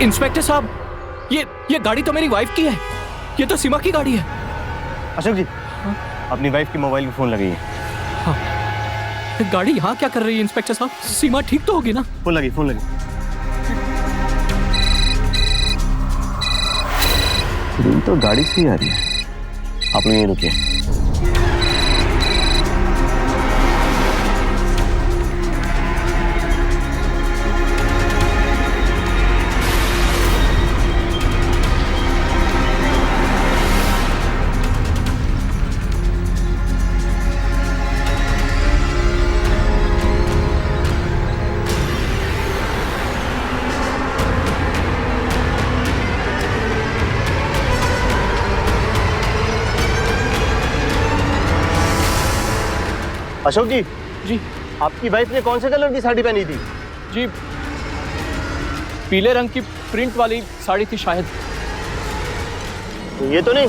Inspector साहब, ये गाड़ी तो मेरी वाइफ की है। ये तो सीमा की गाड़ी है। अशोक जी, अपनी वाइफ की मोबाइल पे फोन लगाइए। हाँ। गाड़ी यहाँ क्या कर रही है इंस्पेक्टर साहब? सीमा ठीक तो होगी ना? फोन लगी, फोन लगी। ये तो गाड़ी से ही आ रही है। आप लोग यहीं रुकिए। अशोक जी, जी आपकी वाइफ ने कौन से कलर की साड़ी पहनी थी? जी, पीले रंग की प्रिंट वाली साड़ी थी शायद। ये तो नहीं।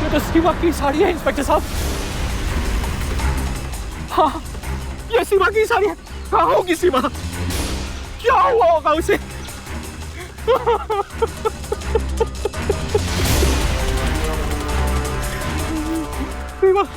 ये तो सीमा की साड़ी है इंस्पेक्टर साहब। हाँ, ये सीमा की साड़ी है। कहाँ होगी सीमा? क्या हुआ होगा उसे? सीमा।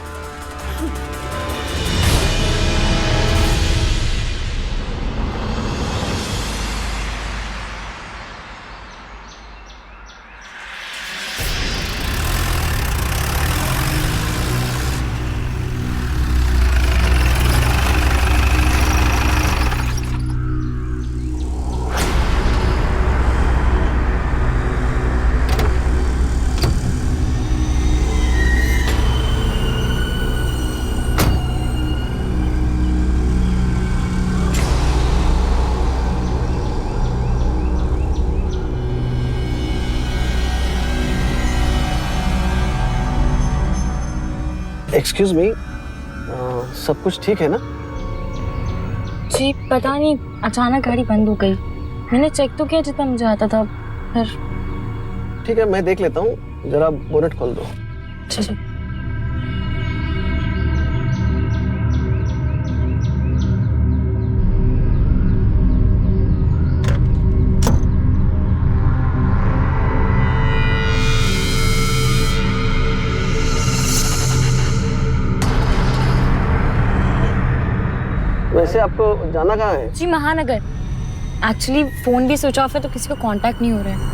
एक्सक्यूज मी, सब कुछ ठीक है ना? जी पता नहीं, अचानक गाड़ी बंद हो गई। मैंने चेक तो किया जितना मुझे आता था, फिर। ठीक है, मैं देख लेता हूँ। जरा बोनेट खोल दो। जी। वैसे आपको जाना कहाँ है? जी महानगर। एक्चुअली फोन भी स्विच ऑफ है तो किसी को कांटेक्ट नहीं हो रहा है।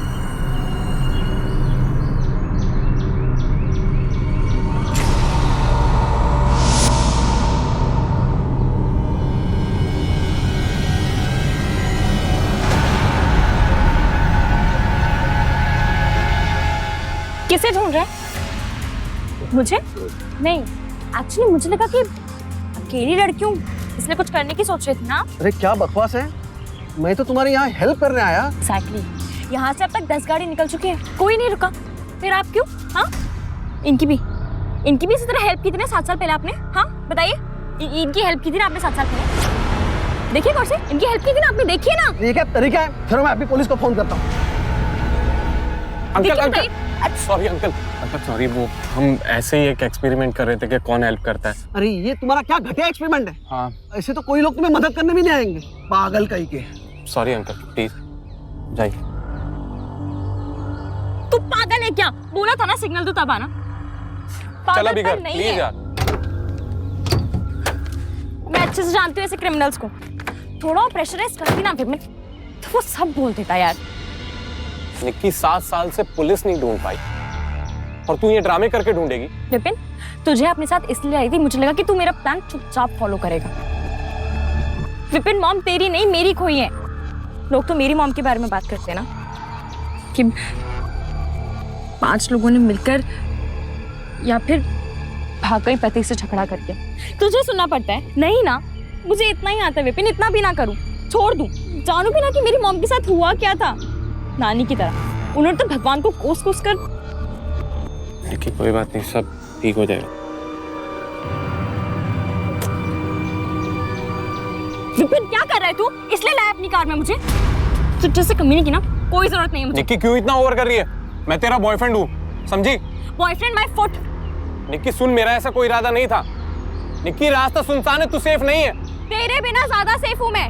किसे ढूंढ रहा है? मुझे? नहीं, एक्चुअली मुझे लगा कि अकेली लड़की हूँ इसलिए कुछ करने की सोच रही थी ना। अरे क्या बकवास है, मैं तो तुम्हारे यहाँ हेल्प करने आया। एक्जैक्टली, यहाँ से अब तक 10 गाड़ी निकल चुकी है, कोई नहीं रुका, फिर आप क्यों? हाँ, इनकी भी इसी तरह हेल्प की थी ना 7 साल पहले आपने। हाँ बताइए, इनकी हेल्प की थी ना आपने 7 साल पहले? देखिए कौन से इनकी हेल्प की थी ना आपने, देखिए ना। ये क्या तरीका है? फिर मैं अभी पुलिस को फोन करता हूँ। अंकल सॉरी अंकल सॉरी, वो हम ऐसे ही एक एक्सपेरिमेंट कर रहे थे कि कौन हेल्प करता है। अरे ये तुम्हारा क्या घटिया एक्सपेरिमेंट है? हाँ ऐसे तो कोई लोग तुम्हें मदद करने भी नहीं आएंगे, पागल कहीं के। सॉरी अंकल, प्लीज जाइए। तू पागल है क्या? बोला था ना सिग्नल तो तब आना। चल अभी घर नहीं प्लीज है। यार। मैं अच्छे से जानती हूँ ऐसे क्रिमिनल्स को, थोड़ा प्रेशराइज करती ना फिर तो वो सब बोल देता यार। निक्की 7 साल से पुलिस नहीं ढूंढ पाई और तू ये ड्रामे करके ढूंढेगी? विपिन, तुझे अपने साथ इसलिए आई थी, मुझे लगा कि तू मेरा प्लान चुपचाप फॉलो करेगा। विपिन, मॉम तेरी नहीं मेरी खोई है। लोग तो मेरी मॉम के बारे में बात करते हैं ना कि 5 लोगों ने मिलकर या फिर भाग गई पति से झगड़ा करके। तुझे सुनना पड़ता है? नहीं ना, मुझे इतना ही आता है विपिन, इतना भी ना करूं, छोड़ दूं, जानू भी ना कि मेरी मॉम के साथ हुआ क्या था। नानी की तरह उन्होंने तो भगवान को कोस कोस कर। निक्की कोई बात नहीं, सब ठीक हो जाएगा। विपिन क्या कर रहा है तू? इसलिए लाया अपनी कार में मुझे? तुझे से कमी नहीं की ना, कोई जरूरत नहीं है मुझे। निक्की क्यों इतना ओवर कर रही है? मैं तेरा बॉयफ्रेंड हूँ, समझी? Boyfriend my foot. निक्की सुन, मेरा ऐसा कोई इरादा नहीं था। निक्की रास्ता सुनसान है, तू सेफ नहीं है। तेरे बिना ज्यादा सेफ हूँ मैं।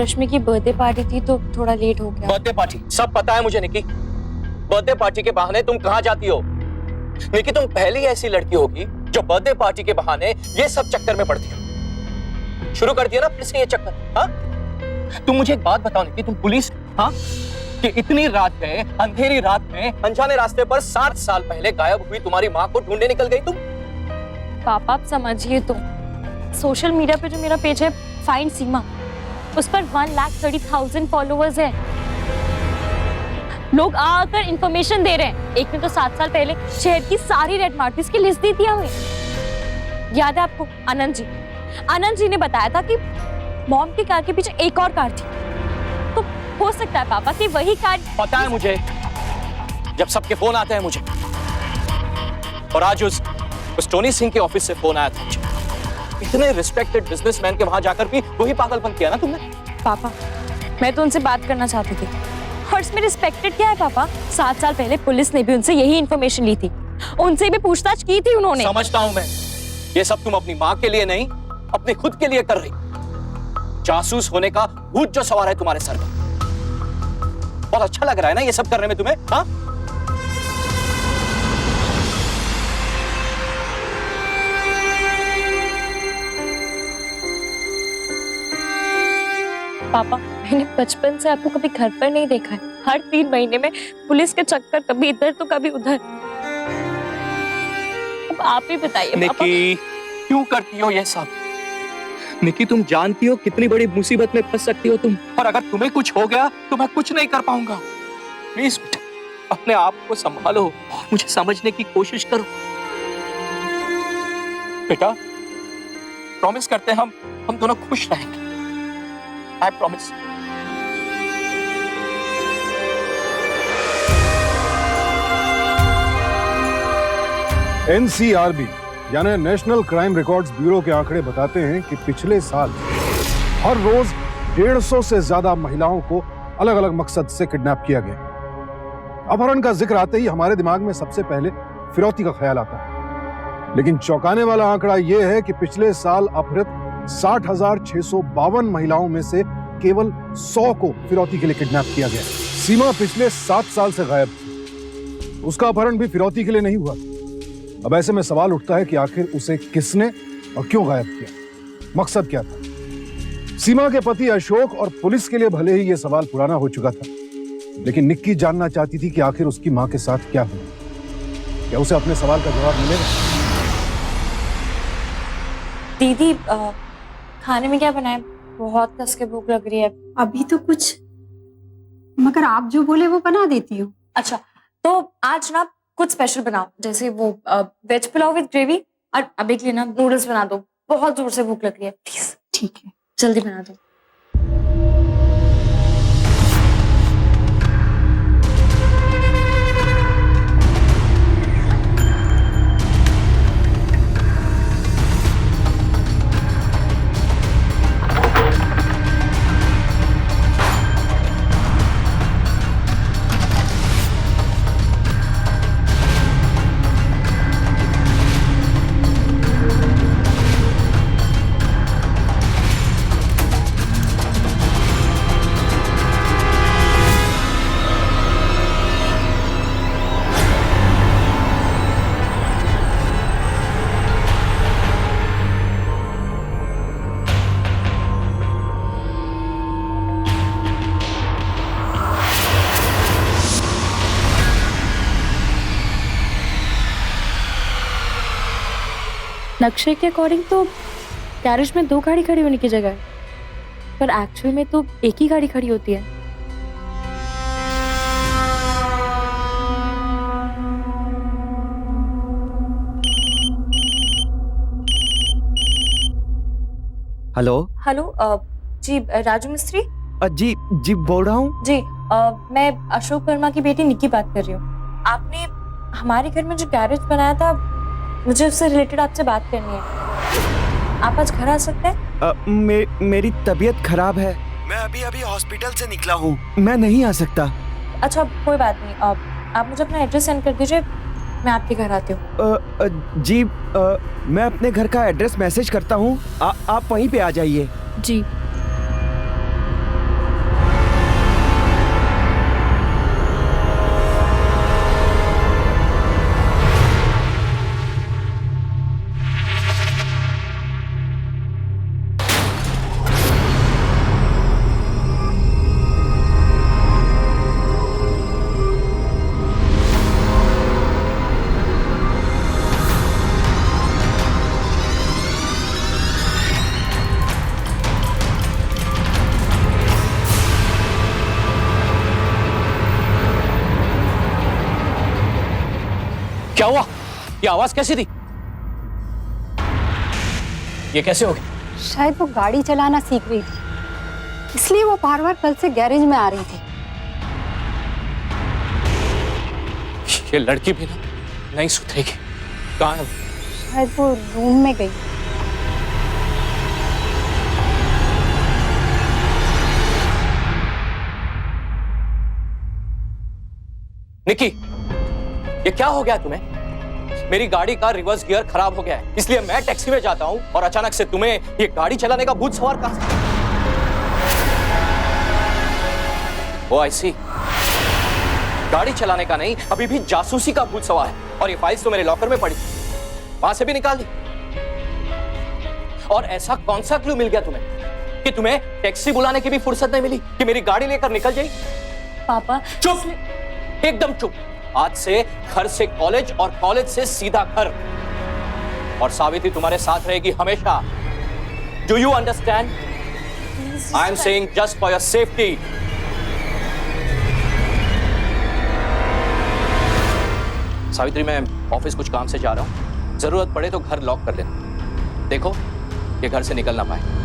रश्मि की बर्थडे पार्टी थी तो थोड़ा लेट हो गया। बर्थडे पार्टी सब पता है मुझे निकी। बर्थडे पार्टी के बहाने तुम कहां जाती हो? निकी तुम पहली ऐसी लड़की होगी जो बर्थडे पार्टी के बहाने ये सब चक्कर में पड़ती हो। शुरू कर दिया ना फिर से ये चक्कर। हाँ तुम मुझे एक बात बताओ निकी, तुम पुलिस हाँ कि इतनी रात गए अंधेरी रात में अनजाने रास्ते पर 60 साल पहले गायब हुई तुम्हारी माँ को ढूंढने निकल गई तुम? पापा आप समझिए तो, सोशल मीडिया पे जो मेरा पेज है फाइंड सीमा, उस पर 1,30,000 फॉलोअर्स है। लोग आकर इंफॉर्मेशन दे रहे हैं। एक ने तो 7 साल पहले शहर की सारी रेड मार्टिस की लिस्ट दी थी हमें। याद है आपको? आनंद जी ने बताया था कि मॉम की कार के पीछे एक और कार थी। तो हो सकता है पापा कि वही कार। पता है मुझे, जब सबके फोन आते हैं मुझे, और आज उस टोनी सिंह के ऑफिस से फोन आया था मुझे। इतने रिस्पेक्टेड बिजनेसमैन के वहां जाकर भी वही पागलपन किया ना तुमने। पापा मैं तो उनसे बात करना चाहती थी। और इसमें रिस्पेक्टेड क्या है पापा? 7 साल पहले पुलिस ने भी उनसे यही इंफॉर्मेशन ली थी, उनसे भी पूछताछ की थी उन्होंने। समझता हूं मैं, ये सब तुम अपनी माँ के लिए नहीं अपने खुद के लिए कर रही। जासूस होने का भूत जो सवार है तुम्हारे सर पर। बहुत अच्छा लग रहा है ना ये सब करने में तुम्हें? हाँ पापा मैंने बचपन से आपको कभी घर पर नहीं देखा है। हर 3 महीने में पुलिस के चक्कर, कभी इधर तो कभी उधर। अब आप ही बताइए पापा। निकी क्यों करती हो ये सब? निकी तुम जानती हो कितनी बड़ी मुसीबत में फंस सकती हो तुम, और अगर तुम्हें कुछ हो गया तो मैं कुछ नहीं कर पाऊंगा। प्लीज अपने आप को संभालो, मुझे समझने की कोशिश करो। बेटा प्रॉमिस करते हैं हम दोनों खुश रहेंगे। I promise. NCRB यानी नेशनल क्राइम रिकॉर्ड्स ब्यूरो के आंकड़े बताते हैं कि पिछले साल हर रोज 150 से ज्यादा महिलाओं को अलग अलग मकसद से किडनैप किया गया। अपहरण का जिक्र आते ही हमारे दिमाग में सबसे पहले फिरौती का ख्याल आता है, लेकिन चौंकाने वाला आंकड़ा यह है कि पिछले साल अपहृत 60,652 महिलाओं में से केवल 100 को फिरौती के लिए किडनैप किया गया। सीमा पिछले 7 साल से गायब थी, उसका अपहरण भी फिरौती के लिए नहीं हुआ। अब ऐसे में सवाल उठता है कि आखिर उसे किसने और क्यों गायब किया, मकसद क्या था? सीमा के पति अशोक और पुलिस के लिए भले ही यह सवाल पुराना हो चुका था, लेकिन निक्की जानना चाहती थी कि आखिर उसकी मां के साथ क्या हुआ। क्या उसे अपने सवाल का जवाब मिलेगा? दीदी खाने में क्या बनाए? बहुत कस के भूख लग रही है। अभी तो कुछ, मगर आप जो बोले वो बना देती हूँ। अच्छा तो आज ना कुछ स्पेशल बनाओ, जैसे वो वेज पुलाव विद ग्रेवी, और अभी के लिए ना नूडल्स बना दो। बहुत जोर से भूख लग रही है, प्लीज। ठीक है, जल्दी बना दो। नक्शे के अकॉर्डिंग तो गैरेज में 2 गाड़ी खड़ी होने की जगह है, पर एक्चुअल में तो एक ही गाड़ी खड़ी होती है। हेलो हेलो जी राजू मिस्त्री? जी बोल रहा हूँ। जी मैं अशोक वर्मा की बेटी निक्की बात कर रही हूँ। आपने हमारे घर में जो गैरेज बनाया था, मुझे उससे रिलेटेड आपसे बात करनी है। आप आज घर आ सकते हैं? मेरी तबीयत खराब है, मैं अभी हॉस्पिटल से निकला हूँ, मैं नहीं आ सकता। अच्छा कोई बात नहीं, आप मुझे अपना एड्रेस सेंड कर दीजिए, मैं आपके घर आती हूँ। जी मैं अपने घर का एड्रेस मैसेज करता हूँ, आप वहीं पे आ जाइए। जी क्या हुआ? ये आवाज कैसी थी? ये कैसे हो गया? शायद वो गाड़ी चलाना सीख रही थी, इसलिए वो बार बार कल से गैरेज में आ रही थी। ये लड़की भी ना नहीं सुधरेगी। कहाँ है वो? शायद वो रूम में गई। निकी, ये क्या हो गया तुम्हें? मेरी गाड़ी का रिवर्स गियर खराब हो गया है, इसलिए मैं टैक्सी में जाता हूं और अचानक से तुम्हें ये गाड़ी चलाने का भूत सवार कहां से? ओ आई सी, गाड़ी चलाने का नहीं, अभी भी जासूसी का भूत सवार है। और ये फाइल्स तो मेरे लॉकर में पड़ी, वहां से भी निकाल दी। और ऐसा कौन सा क्लू मिल गया तुम्हें कि तुम्हें टैक्सी बुलाने की भी फुर्सत नहीं मिली कि मेरी गाड़ी लेकर निकल जाए? पापा चुप, एकदम चुप। आज से घर से कॉलेज और कॉलेज से सीधा घर, और सावित्री तुम्हारे साथ रहेगी हमेशा। Do you understand? I am saying just for your safety. Savitri, मैं ऑफिस कुछ काम से जा रहा हूं, जरूरत पड़े तो घर लॉक कर लेना। देखो ये घर से निकल ना पाए।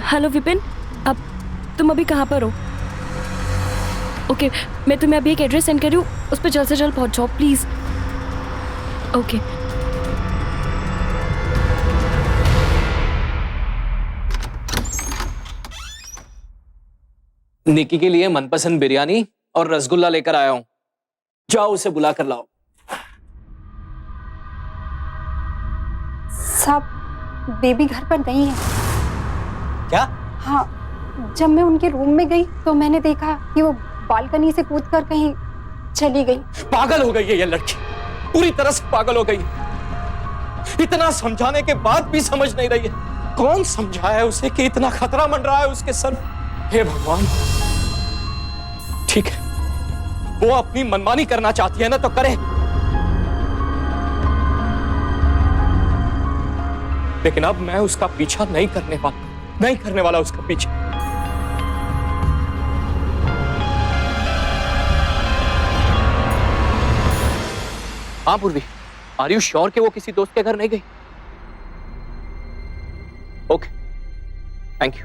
हेलो विपिन, अब तुम अभी कहाँ पर हो? ओके, मैं तुम्हें अभी एक एड्रेस सेंड कर रही हूँ, उस पर जल्द से जल्द पहुँच जाओ प्लीज। ओके। निकी के लिए मनपसंद बिरयानी और रसगुल्ला लेकर आया हूं, जाओ उसे बुला कर लाओ। साहब, बेबी घर पर नहीं है। क्या? हाँ, जब मैं उनके रूम में गई तो मैंने देखा कि वो बालकनी से कूदकर कहीं चली गई। पागल हो गई है ये लड़की, पूरी तरह से पागल हो गई। इतना समझाने के बाद भी समझ नहीं रही है। कौन समझाया उसे कि इतना खतरा मंडरा है उसके सर? हे भगवान। ठीक है, वो अपनी मनमानी करना चाहती है ना तो करे, लेकिन अब मैं उसका पीछा नहीं करने वाला उसका पीछा। हाँ पूर्वी, आर यू श्योर कि वो किसी दोस्त के घर नहीं गई? Okay, thank you.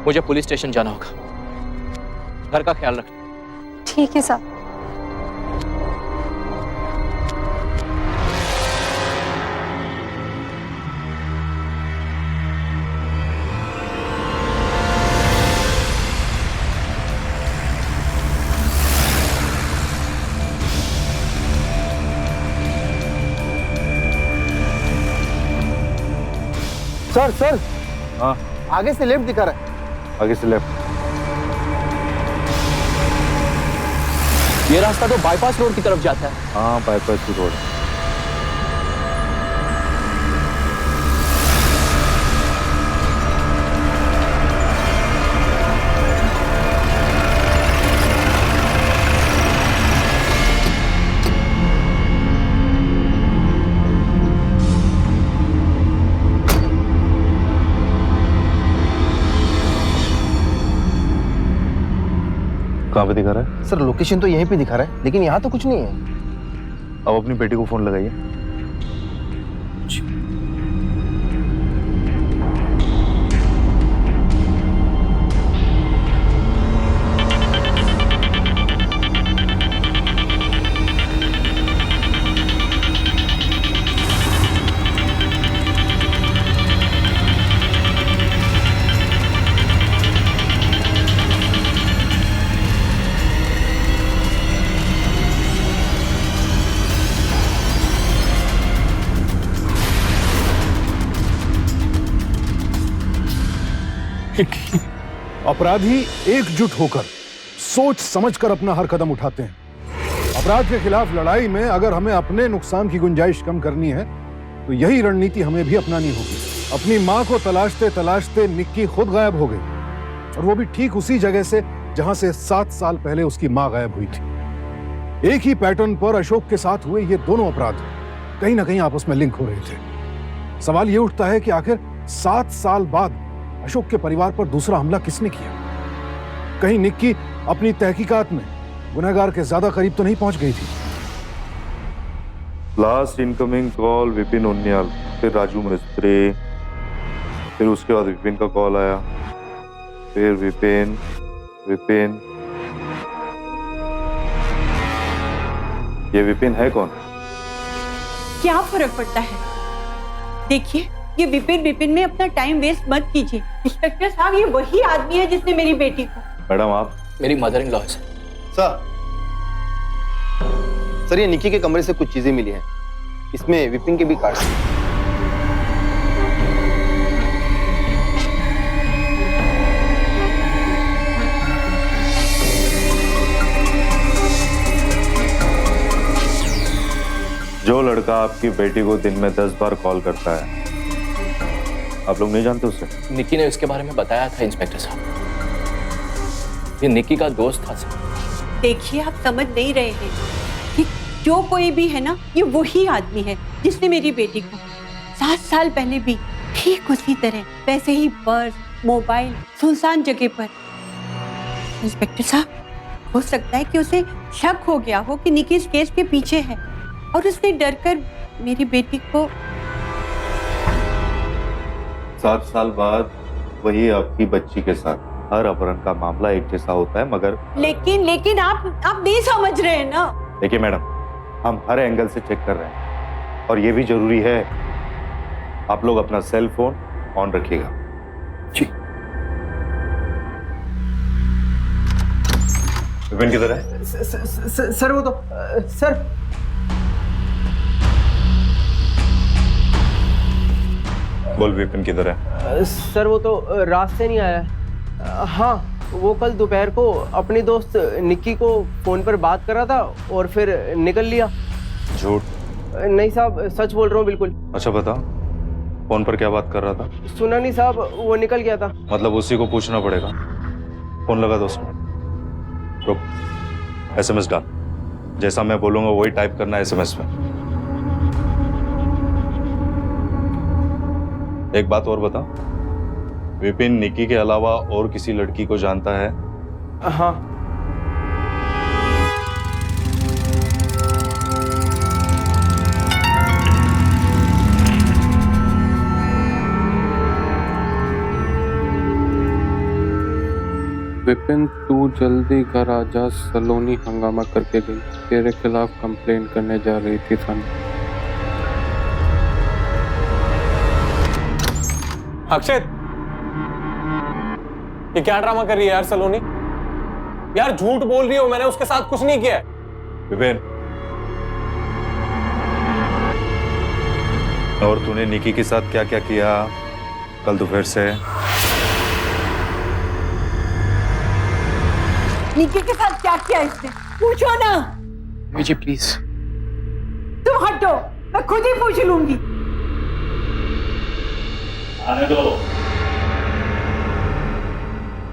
मुझे पुलिस स्टेशन जाना होगा, घर का ख्याल रखना। ठीक है साहब। सर सर, हाँ, आगे से लेफ्ट दिखा रहा है। आगे से लेफ्ट। ये रास्ता तो बाईपास रोड की तरफ जाता है। हाँ, बाईपास की रोड। कहाँ पे दिखा रहा है? सर लोकेशन तो यहीं पे दिखा रहा है, लेकिन यहाँ तो कुछ नहीं है। अब अपनी बेटी को फोन लगाइए। अपराधी एकजुट होकर सोच समझकर अपना हर कदम उठाते हैं। अपराध के खिलाफ लड़ाई में अगर हमें अपने नुकसान की गुंजाइश कम करनी है तो यही रणनीति हमें भी अपनानी होगी। अपनी मां को तलाशते तलाशते निक्की खुद गायब हो गई, और वो भी ठीक उसी जगह से जहां से 7 साल पहले उसकी मां गायब हुई थी। एक ही पैटर्न पर अशोक के साथ हुए ये दोनों अपराध कहीं ना कहीं आपस में लिंक हो रहे थे। सवाल ये उठता है कि आखिर 7 साल बाद अशोक के परिवार पर दूसरा हमला किसने किया? कहीं निक्की अपनी तहकीकात में गुनहगार के ज्यादा करीब तो नहीं पहुंच गई थी? लास्ट इनकमिंग कॉल विपिन उन्नियाल, फिर राजू मिस्त्री, फिर उसके बाद विपिन का कॉल आया, फिर विपिन विपिन। ये विपिन है कौन? क्या फर्क पड़ता है? देखिए, ये विपिन विपिन में अपना टाइम वेस्ट मत कीजिए। इंस्पेक्टर साहब, ये वही आदमी है जिसने मेरी बेटी को। मैडम आप? मेरी मदर इन लॉ है सर, ये निक्की के कमरे से कुछ चीजें मिली हैं। इसमें विपिन के भी कार्ड्स हैं। जो लड़का आपकी बेटी को दिन में 10 बार कॉल करता है, आप लोग नहीं जानते उसे? निक्की ने इसके बारे में बताया था इंस्पेक्टर साहब। ये निक्की का दोस्त था सर। देखिए, आप समझ नहीं रहे हैं कि जो कोई भी है ना, ये वही आदमी है जिसने मेरी बेटी को 7 साल पहले भी ठीक उसी तरह वैसे ही पर्स, मोबाइल सुनसान जगह पर। इंस्पेक्टर साहब, हो सकता है कि उसे शक हो गया हो कि निक्की इस केस के पीछे है, और उसने डरकर मेरी बेटी को। 7 साल बाद वही आपकी बच्ची के साथ। हर अपहरण का मामला एक जैसा होता है, मगर लेकिन आप नहीं समझ रहे हैं ना। देखिए मैडम, हम हर एंगल से चेक कर रहे हैं, और ये भी जरूरी है आप लोग अपना सेल फोन ऑन रखिएगा। जी। विपिन किधर है? सर वो तो सर बोल, विपिन किधर है? सर वो तो रात से नहीं आया। हाँ, वो कल दोपहर को अपनी दोस्त निक्की को फोन पर बात कर रहा था और फिर निकल लिया। झूठ? नहीं साहब, सच बोल रहा हूँ बिल्कुल। अच्छा बता, फोन पर क्या बात कर रहा था? सुना नहीं साहब, वो निकल गया था। मतलब उसी को पूछना पड़ेगा। फोन लगा दोस्त, रुक, एसएमएस डाल। जैसा मैं बोलूंगा वही टाइप करना है एसएमएस में। एक बात और बता, विपिन निक्की के अलावा और किसी लड़की को जानता है? हाँ। विपिन, तू जल्दी घर आ जा। सलोनी हंगामा करके गई, तेरे खिलाफ कंप्लेन करने जा रही थी थाने। अक्षत, ये क्या ड्रामा कर रही है यार सलोनी? यार झूठ बोल रही हो, मैंने उसके साथ कुछ नहीं किया। विपिन, और तूने निक्की के साथ क्या क्या किया कल दोपहर से? निक्की के साथ क्या किया इसने? पूछो ना। विजय प्लीज। तुम हटो, मैं खुद ही पूछ लूंगी। आने दो।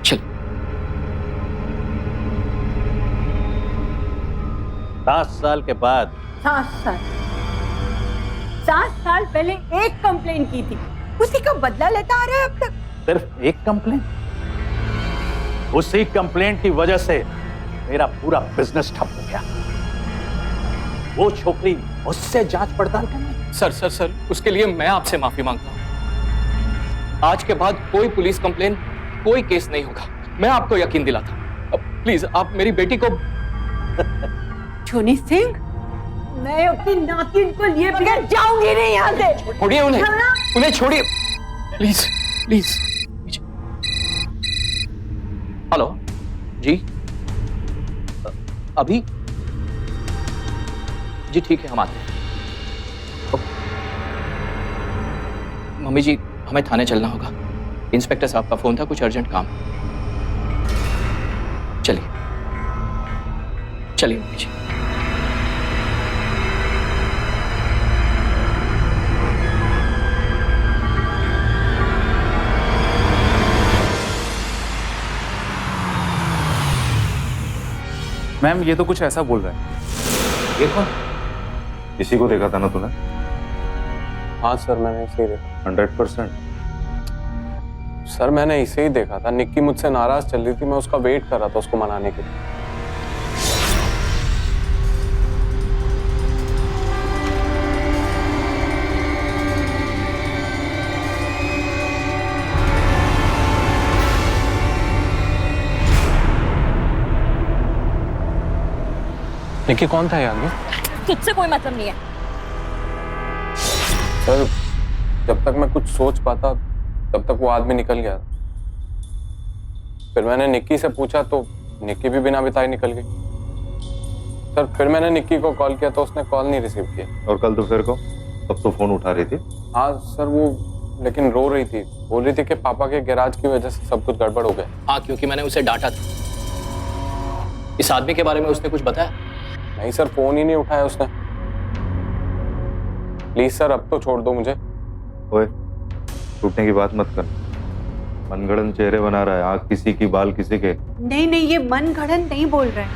चल। 7 साल के बाद। 7 साल पहले एक कंप्लेन की थी, उसी का बदला लेता आ रहा है अब तक। सिर्फ एक कंप्लेन? उसी कंप्लेंट की वजह से मेरा पूरा बिजनेस ठप हो गया। वो छोकरी उससे जांच पड़ताल करनी। सर उसके लिए मैं आपसे माफी मांगता हूँ। आज के बाद कोई पुलिस कंप्लेन, कोई केस नहीं होगा, मैं आपको यकीन दिलाता हूँ। अब प्लीज आप मेरी बेटी को। छोनी सिंह, मैं अपनी नातिन को लिए बगैर जाऊंगी नहीं यहाँ से। छोड़िए उन्हें छोड़िए प्लीज प्लीज। हेलो जी, अभी जी ठीक है, हम आते हैं। मम्मी जी हमें थाने चलना होगा, इंस्पेक्टर साहब का फोन था, कुछ अर्जेंट काम। चलिए चलिए मम्मी जी। मैम ये तो कुछ ऐसा बोल रहा है। ये कौन? इसी को देखा था ना तूने? हाँ सर, मैंने इसे ही देखा। 100%। सर मैंने इसे ही देखा था। निक्की मुझसे नाराज चल रही थी, मैं उसका वेट कर रहा था उसको मनाने के लिए। निक्की कौन था ये आदमी? तुझसे कोई मतलब नहीं है। सर जब तक मैं कुछ सोच पाता तब तक वो आदमी निकल गया। फिर मैंने निक्की से पूछा तो निक्की भी बिना बताए निकल गई। सर फिर मैंने निक्की को कॉल किया तो उसने कॉल नहीं रिसीव किया। और कल दोपहर को तब तो फोन उठा रही थी। हाँ सर, वो लेकिन रो रही थी, बोल रही थी कि पापा के गैराज की वजह से सब कुछ गड़बड़ हो गया। हाँ, क्योंकि मैंने उसे डांटा था। इस आदमी के बारे में उसने कुछ बताया? नहीं सर, फोन ही नहीं उठाया उसने। प्लीज सर अब तो छोड़ दो मुझे। ओए, टूटने की बात मत कर। मनगढ़ंत चेहरे बना रहा है, आंख किसी की बाल किसी के। नहीं नहीं, ये मन गढ़ंत नहीं बोल रहा है।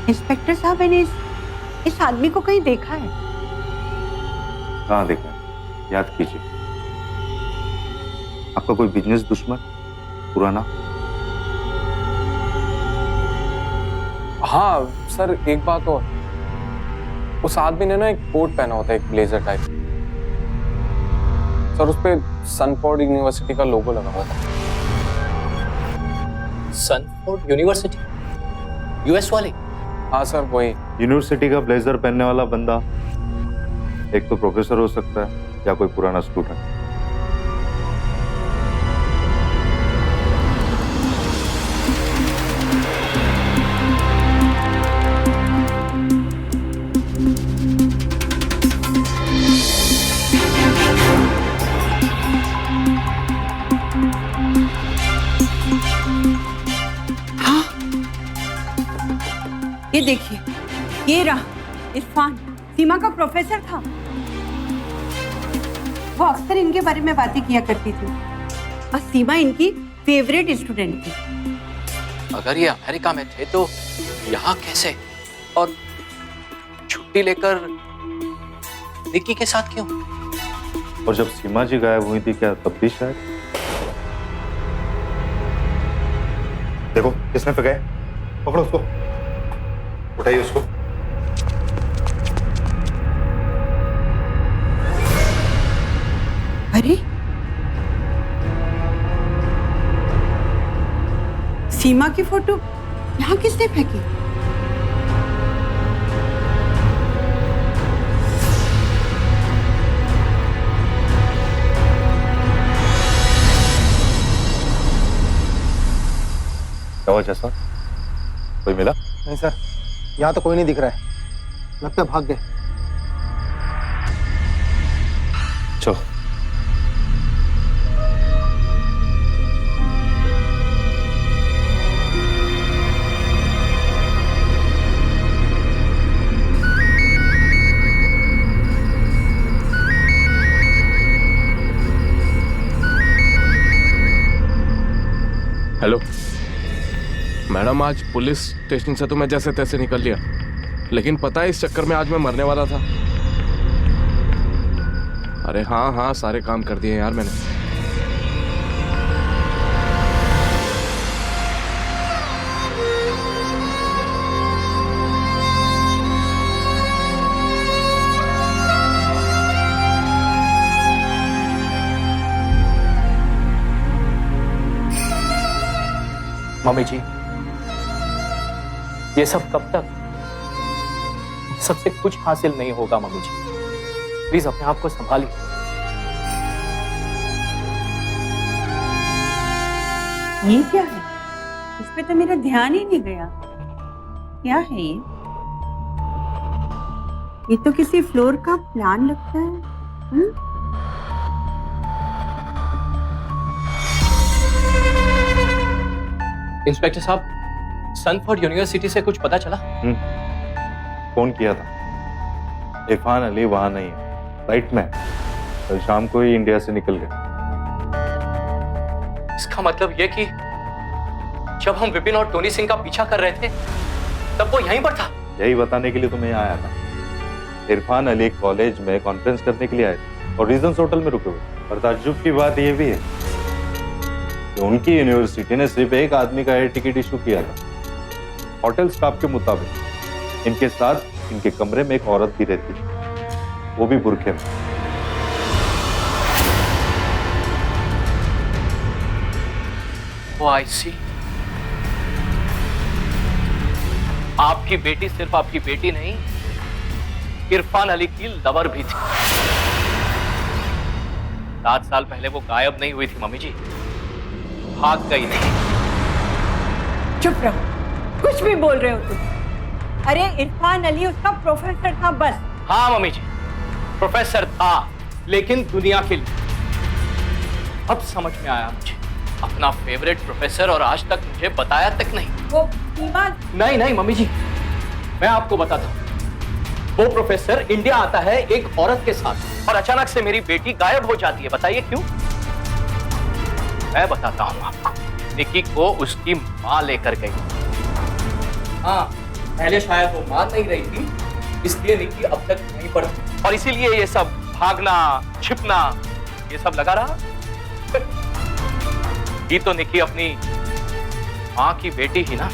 इंस्पेक्टर साहब, मैंने इस आदमी को कहीं देखा है। कहाँ देखा है? याद कीजिए। आपका कोई बिजनेस दुश्मन पुराना? हाँ सर, एक बात और, उस आदमी ने ना एक कोट पहना होता है, एक ब्लेजर टाइप। सर उस पे सनफोर्ड यूनिवर्सिटी का लोगो लगा हुआ था। Sanford university? यूएस वाली? हाँ सर वही। यूनिवर्सिटी का ब्लेजर पहनने वाला बंदा एक तो प्रोफेसर हो सकता है या कोई पुराना स्टूडेंट। ये देखिए, ये रहा इरफान, सीमा का प्रोफेसर था। वो अक्सर इनके बारे में बातें किया करती थी और सीमा इनकी फेवरेट स्टूडेंट थी। अगर ये अमेरिका में थे तो यहाँ कैसे, और छुट्टी लेकर निक्की के साथ क्यों? और जब सीमा जी गायब हुई थी क्या तब भी शायद? देखो किसने फेंका है, पकड़ो उसको, उठाइए उसको। अरे सीमा की फोटो यहाँ किसने फेंकी? क्या हुआ जैसा? कोई मिला? नहीं सर, यहाँ तो कोई नहीं दिख रहा है, लगता है भाग गए। चलो। हेलो मैडम, आज पुलिस स्टेशन से तो मैं जैसे तैसे निकल लिया, लेकिन पता है इस चक्कर में आज मैं मरने वाला था। अरे हाँ हाँ, सारे काम कर दिए यार मैंने। मम्मी जी, ये सब कब तक? सबसे कुछ हासिल नहीं होगा मम्मी जी, प्लीज अपने आप को संभालिए। ये क्या है? इस पे तो मेरा ध्यान ही नहीं गया। क्या है ये? ये तो किसी फ्लोर का प्लान लगता है। इंस्पेक्टर साहब, सनफोर्ड यूनिवर्सिटी से कुछ पता चला? फोन किया था। इरफान अली वहां नहीं है, फ्लाइट में है। कल शाम को ही इंडिया से निकल गए। इसका मतलब ये कि जब हम विपिन और टोनी सिंह का पीछा कर रहे थे तब वो यहीं पर था। यही बताने के लिए तो मैं आया था। इरफान अली कॉलेज में कॉन्फ्रेंस करने के लिए आए थे और रीजेंस होटल में रुके हुए। और ताज्जुब की बात यह भी है कि उनकी यूनिवर्सिटी ने सिर्फ एक आदमी का एयर टिकट इशू किया था। होटल स्टाफ के मुताबिक इनके साथ इनके कमरे में एक औरत भी रहती थी, वो भी बुरखे में। आई सी। आपकी बेटी सिर्फ आपकी बेटी नहीं, इरफान अली की लवर भी थी। 7 साल पहले वो गायब नहीं हुई थी मम्मी जी, भाग गई नहीं। चुप रहो, कुछ भी बोल रहे हो तुम। अरे इरफान अली उसका प्रोफेसर था बस। हाँ मम्मी जी, प्रोफेसर था, लेकिन दुनिया के लिए। अब समझ में आया मुझे, अपना फेवरेट प्रोफेसर, और आज तक मुझे बताया तक नहीं। वो सीमा। नहीं मम्मी जी, मैं आपको बताता हूँ। वो प्रोफेसर इंडिया आता है एक औरत के साथ और अचानक से मेरी बेटी गायब हो जाती है। बताइए क्यों? मैं बताता हूँ आपको। निक्की को उसकी माँ लेकर गई। हाँ, पहले शायद वो मान नहीं रही थी, इसलिए निक्की अब तक नहीं पढ़ती और इसीलिए ये सब भागना छिपना ये सब लगा रहा। ये तो निक्की अपनी माँ की बेटी ही ना।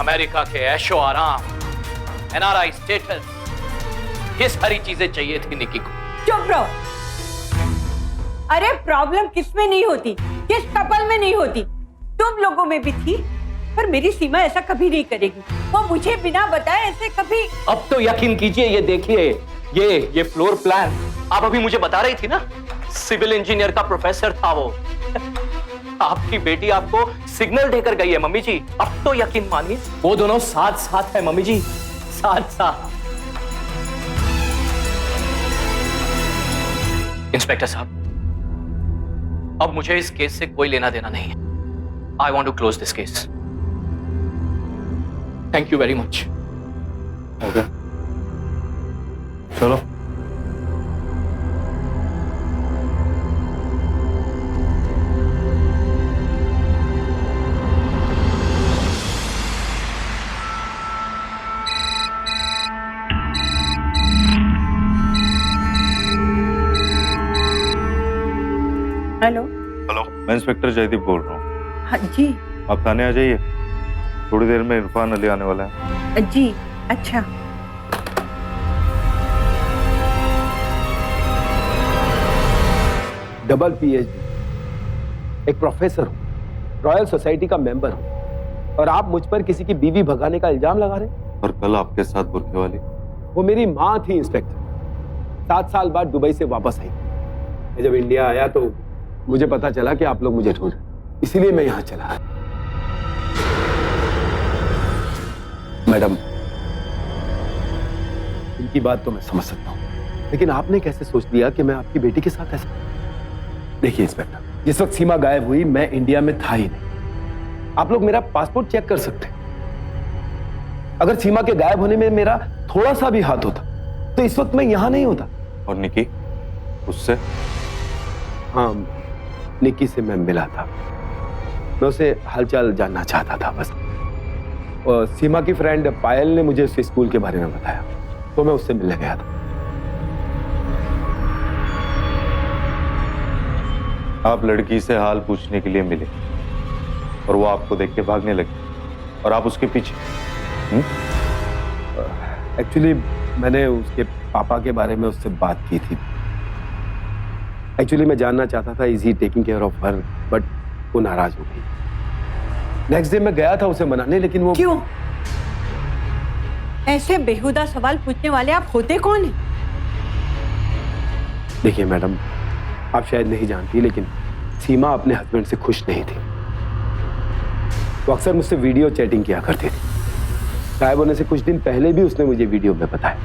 अमेरिका के ऐशो आराम, एनआरआई स्टेटस, ये सारी चीजें चाहिए थी निक्की को। चुप रहो। अरे प्रॉब्लम किसमें नहीं होती, किस कपल में नहीं होती? तुम लोगों में भी थी, पर मेरी सीमा ऐसा कभी नहीं करेगी। वो मुझे बिना बताए ऐसे कभी। अब तो यकीन कीजिए, ये देखिए, ये फ्लोर प्लान आप अभी मुझे बता रही थी ना, सिविल इंजीनियर का प्रोफेसर था वो। आपकी बेटी आपको सिग्नल देकर गई है मम्मी जी। अब तो यकीन मानिए, वो दोनों साथ साथ है मम्मी जी, साथ साथ। इंस्पेक्टर साहब, अब मुझे इस केस से कोई लेना देना नहीं है। I want to close this case. Thank you very much. Okay, चलो। हेलो। मैं इंस्पेक्टर जयदीप बोल रहा हूँ। हाँ जी। आप थाने आ जाइए, थोड़ी देर में इरफान अली आने वाला है। जी अच्छा। डबल पीएचडी, एक प्रोफेसर हूँ, रॉयल सोसाइटी का मेंबर हूँ, और आप मुझ पर किसी की बीवी भगाने का इल्जाम लगा रहे हैं। और कल आपके साथ बुरखे वाली, वो मेरी माँ थी इंस्पेक्टर। 7 साल बाद दुबई से वापस आई। मैं जब इंडिया आया तो मुझे पता चला कि आप लोग मुझे ढूंढ रहे, इसीलिए मैं यहाँ चला। मैडम, इनकी बात तो मैं समझ सकता हूँ, लेकिन आपने कैसे सोच लिया कि मैं आपकी बेटी के साथ ऐसा? देखिए इंस्पेक्टर, जिस वक्त सीमा गायब हुई मैं इंडिया में था ही नहीं। आप लोग मेरा पासपोर्ट चेक कर सकते हैं। अगर सीमा के गायब होने में मेरा थोड़ा सा भी हाथ होता तो इस वक्त मैं यहां नहीं होता। और निक्की, उससे? हाँ, निक्की से मैं मिला था, मैं उसे हालचाल जानना चाहता था बस। और सीमा की फ्रेंड पायल ने मुझे उसके स्कूल के बारे में बताया, तो मैं उससे मिलने गया था। आप लड़की से हाल पूछने के लिए मिले और वो आपको देख के भागने लगी और आप उसके पीछे? एक्चुअली मैंने उसके पापा के बारे में उससे बात की थी। एक्चुअली मैं जानना चाहता था is he taking care of her, but वो नाराज हो गई। नेक्स्ट डे मैं गया था उसे मनाने, लेकिन वो क्यों? ऐसे बेहुदा सवाल पूछने वाले आप होते कौन हैं? देखिए मैडम, आप शायद नहीं जानती, लेकिन सीमा अपने हस्बैंड से खुश नहीं थी। वो अक्सर मुझसे वीडियो चैटिंग किया करती थी। गायब होने से कुछ दिन पहले भी उसने मुझे वीडियो में बताया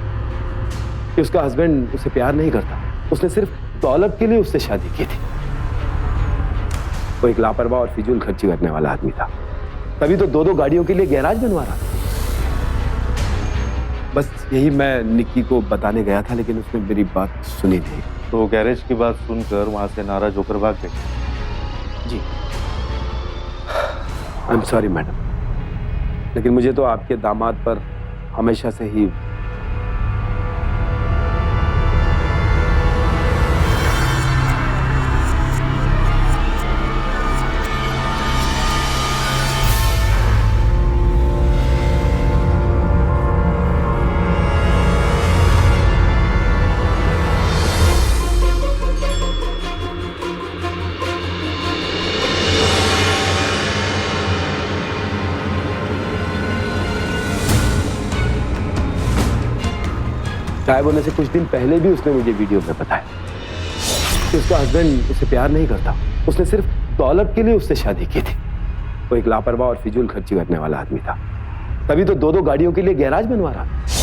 कि उसका हस्बैंड उसे प्यार नहीं करता, उसने सिर्फ दौलत के लिए उससे शादी की थी। वो एक लापरवाह और फिजूल खर्ची करने वाला आदमी था, तभी तो 2-2 गाड़ियों के लिए गैराज बनवा रहा था। बस यही मैं निक्की को बताने गया था, लेकिन उसने मेरी बात सुनी नहीं। तो गैरेज की बात सुनकर वहां से नाराज होकर भाग गए। जी, आई एम सॉरी मैडम, लेकिन मुझे तो आपके दामाद पर हमेशा से ही गायब होने से कुछ दिन पहले भी उसने मुझे वीडियो में बताया कि उसका हस्बैंड उसे प्यार नहीं करता, उसने सिर्फ दौलत के लिए उससे शादी की थी। वो एक लापरवाह और फिजूल खर्ची करने वाला आदमी था, तभी तो 2-2 गाड़ियों के लिए गैराज बनवा रहा था।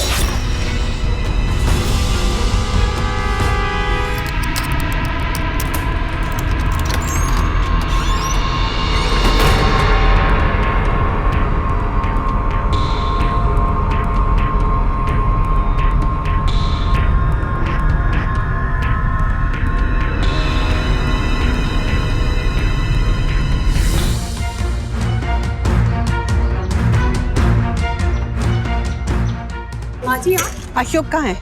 अशोक कहाँ है?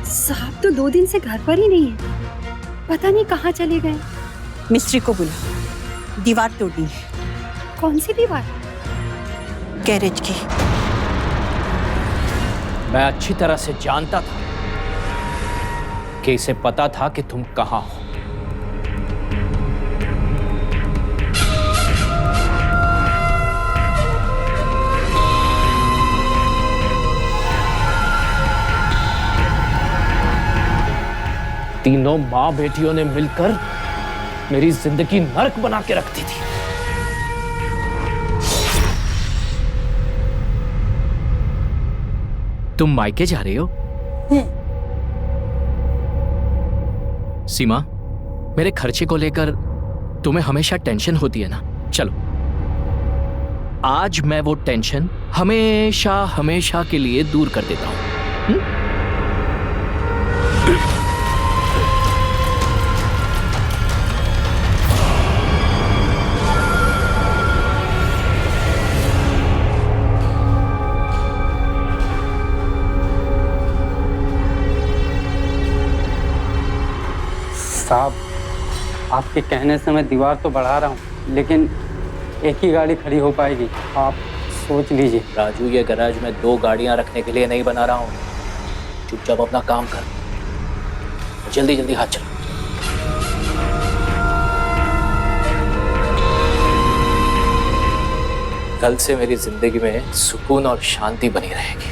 साहब तो 2 दिन से घर पर ही नहीं है, पता नहीं कहाँ चले गए। मिस्त्री को बुला, दीवार तोड़नी है। कौन सी दीवार? गैरेज की। मैं अच्छी तरह से जानता था कि इसे पता था कि तुम कहां हो। तीनों माँ बेटियों ने मिलकर मेरी जिंदगी नर्क बना के रखती थी। तुम मायके जा रही हो? सीमा, मेरे खर्चे को लेकर तुम्हें हमेशा टेंशन होती है ना? चलो, आज मैं वो टेंशन हमेशा हमेशा के लिए दूर कर देता हूं। साहब, आपके कहने से मैं दीवार तो बढ़ा रहा हूँ, लेकिन एक ही गाड़ी खड़ी हो पाएगी। आप सोच लीजिए। राजू, ये गैराज में 2 गाड़ियां रखने के लिए नहीं बना रहा हूँ। चुपचाप अपना काम कर, जल्दी जल्दी हाथ चला। कल से मेरी जिंदगी में सुकून और शांति बनी रहेगी।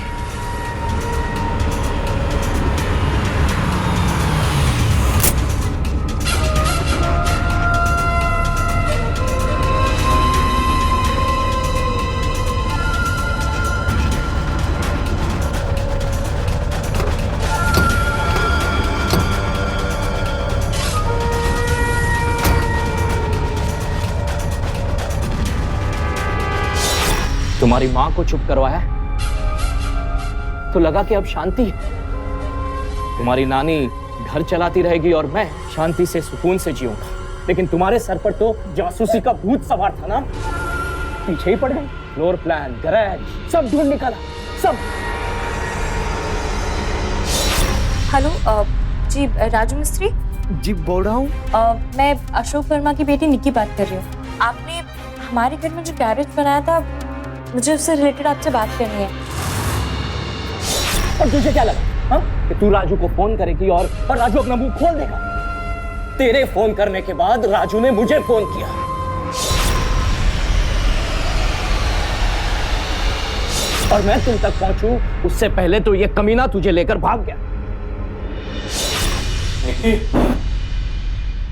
तुम्हारी मां को चुप करवाया तो लगा कि अब शांति है। तुम्हारी नानी घर चलाती रहेगी और मैं शांति से सुकून से जीऊंगा, लेकिन तुम्हारे सर पर तो जासूसी का भूत सवार था ना। पीछे ही पड़ गए। फ्लोर प्लान, गैरेज सब ढूंढ निकाला, सब। हेलो जी, राजू मिस्त्री जी बोल रहा हूँ। मैं अशोक वर्मा की बेटी निक्की बात कर रही हूँ। आपने हमारे घर में जो गैरेज बनाया था, मुझे उससे रिलेटेड आपसे बात करनी है। और तुझे क्या लगा हा? कि तू राजू को फोन करेगी और राजू अपना मुंह खोल देगा? तेरे फोन करने के बाद राजू ने मुझे फोन किया। और मैं तुम तक पहुंचूं उससे पहले तो ये कमीना तुझे लेकर भाग गया। निक्की,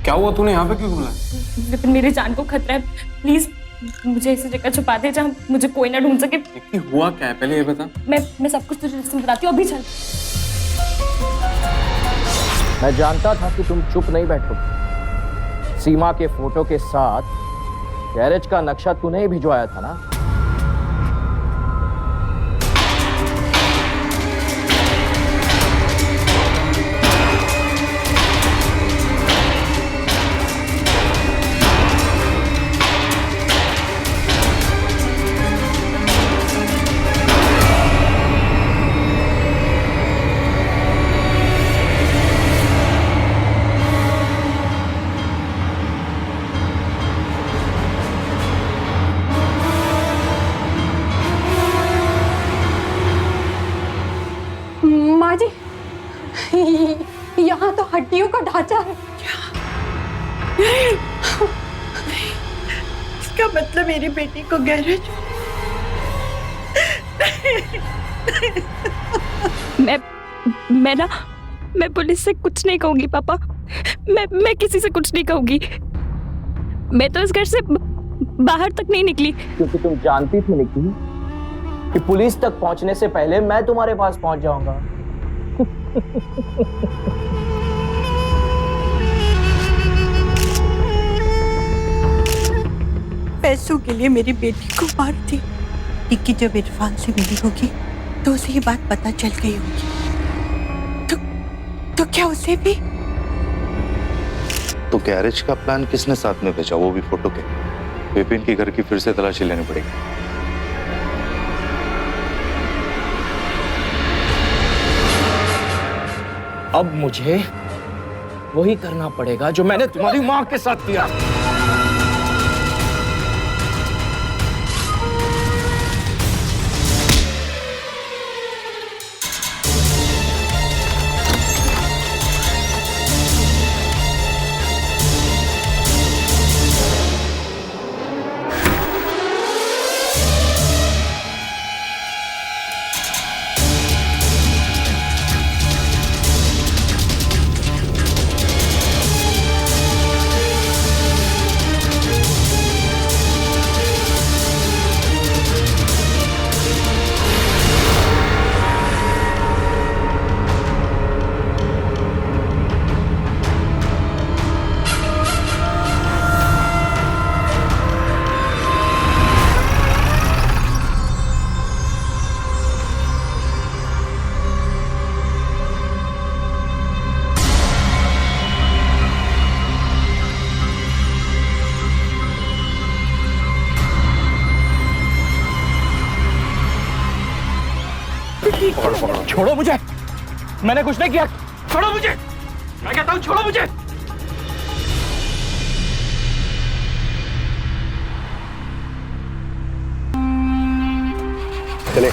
क्या हुआ? तूने यहाँ पे क्यों बुलाया? विपिन, मेरी जान को खतरा है, प्लीज मुझे ऐसी जगह छुपा दे जहाँ मुझे कोई ना ढूंढ सके। निक्की, हुआ क्या है पहले ये बता। मैं सब कुछ तुझे बताती हूँ, अभी चल। मैं जानता था कि तुम चुप नहीं बैठोगे। सीमा के फोटो के साथ गैरेज का नक्शा तूने ही भिजवाया था ना? माँ जी, यहाँ तो हड्डियों का ढांचा है। इसका मतलब मेरी बेटी को गैरेज। मैं पुलिस से कुछ नहीं कहूंगी पापा। मैं किसी से कुछ नहीं कहूंगी। मैं तो इस घर से बाहर तक नहीं निकली। क्योंकि तुम जानती थी निक्की कि पुलिस तक पहुंचने से पहले मैं तुम्हारे पास पहुंच जाऊंगा। पैसों के लिए मेरी बेटी को मार दी। निक्की जब इरफान से मिली होगी तो उसे ये बात पता चल गई होगी। तो क्या उसे भी? तो गैरेज का प्लान किसने साथ में भेजा, वो भी फोटो के? विपिन की घर की फिर से तलाशी लेनी पड़ेगी। अब मुझे वही करना पड़ेगा जो मैंने तुम्हारी मां के साथ किया। छोड़ो मुझे, मैंने कुछ नहीं किया। छोड़ो मुझे, मैं कहता हूं छोड़ो मुझे। चले।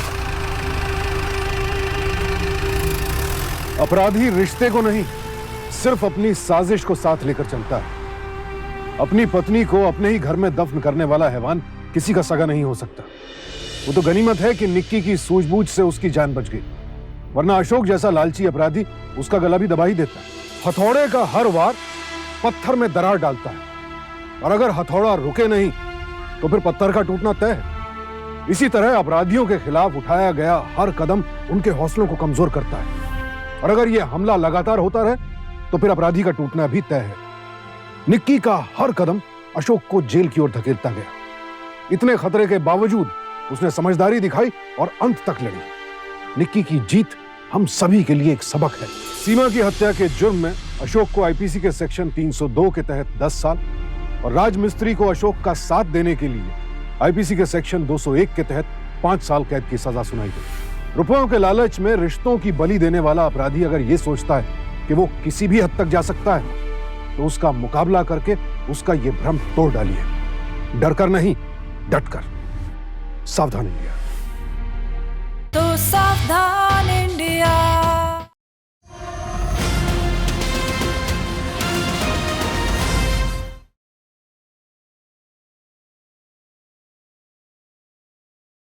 अपराधी रिश्ते को नहीं, सिर्फ अपनी साजिश को साथ लेकर चलता है। अपनी पत्नी को अपने ही घर में दफन करने वाला हैवान किसी का सगा नहीं हो सकता। वो तो गनीमत है कि निक्की की सूझबूझ से उसकी जान बच गई, वरना अशोक जैसा लालची अपराधी उसका गला भी दबा ही देता है। हथौड़े का हर वार पत्थर में दरार डालता है, और अगर हथौड़ा रुके नहीं तो फिर पत्थर का टूटना तय है। इसी तरह अपराधियों के खिलाफ उठाया गया हर कदम उनके हौसलों को कमजोर करता है, और अगर यह हमला लगातार होता रहे तो फिर अपराधी का टूटना भी तय है। निक्की का हर कदम अशोक को जेल की ओर धकेलता गया। इतने खतरे के बावजूद उसने समझदारी दिखाई और अंत तक लड़ी। निक्की की जीत हम सभी के लिए एक सबक है। सीमा की हत्या के जुर्म में अशोक को आईपीसी के सेक्शन 302 के तहत 10 साल और राज मिस्त्री को अशोक का साथ देने के लिए आईपीसी के सेक्शन 201 के तहत 5 साल कैद की सजा सुनाई गई। रुपयों के लालच में रिश्तों की बलि देने वाला अपराधी अगर यह सोचता है कि वो किसी भी हद तक जा सकता है तो उसका मुकाबला करके उसका ये भ्रम तोड़ डालिए। डरकर नहीं, डटकर। सावधान इंडिया। तो सावधान इंडिया।